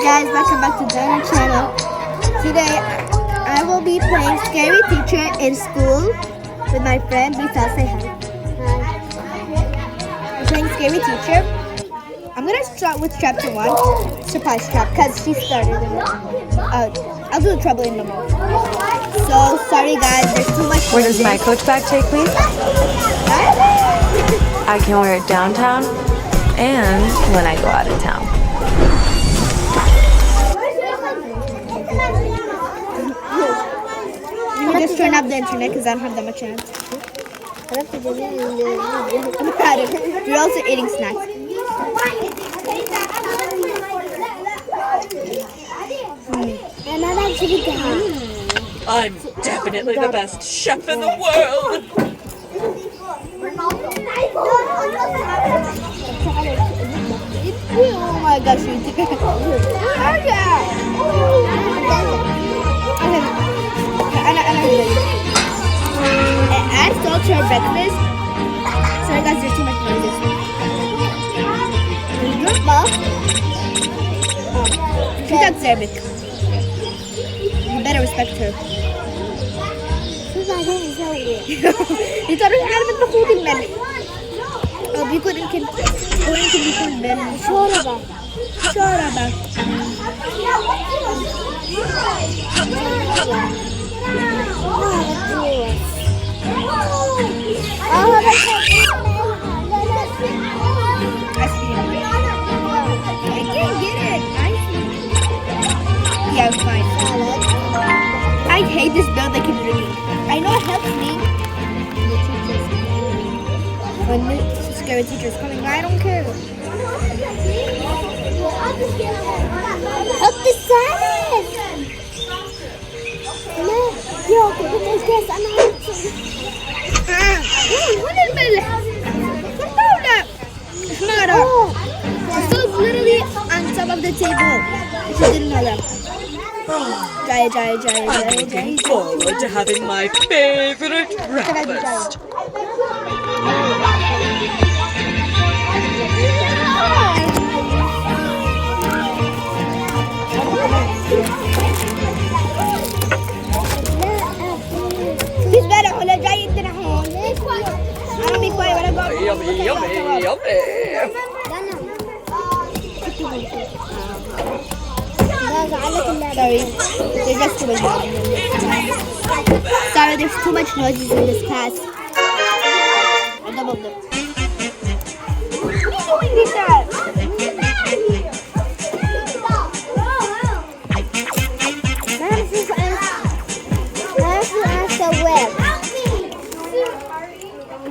guys, welcome back to the channel. Today I will be playing Scary Teacher in school with my friend Rital. Say hi. Hi. I'm playing Scary Teacher. I'm gonna start with chapter 1, surprise trap, because she started it. I'll do the trouble in the moment. So sorry guys, there's too much. Where does my coach bag take me? I can wear it downtown and when I go out of town. You can just turn up the internet because I don't have that much chance. We're also eating snacks. I'm definitely the best chef in the world. Oh my gosh, you did. Add salt to our breakfast. Sorry guys, there's too much noises. She talks Arabic. You better respect her. You thought it had been food in men. Oh, you couldn't be food men. Shoraba. I can't get it. Yeah, I'm fine. I hate this bell that keeps ringing. I know it helps me. When the scary teacher is coming, I don't care. Help the silence! No, yo, because I'm what is it? So it's literally on top of the table. She didn't know that. I'm looking forward to having my favorite breakfast. He's better. ولا جاي عندنا هون. أنا بكوي ولا قاعد. Yummy. Sorry, there's just too much noise. Sorry, there's too much noises in this class. I doubled it. What are you doing with that?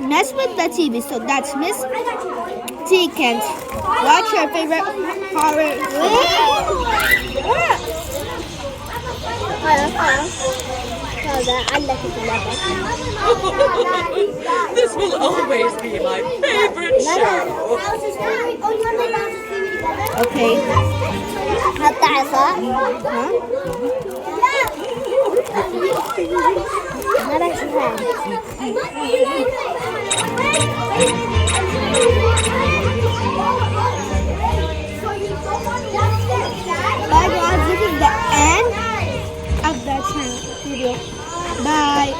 Mess with the TV, so that's Miss T. Kent. Watch your favorite horror. This will always be my favorite show. Okay. حط عصا. ما بشوفها. Bye guys, this is the end of the channel video. Bye.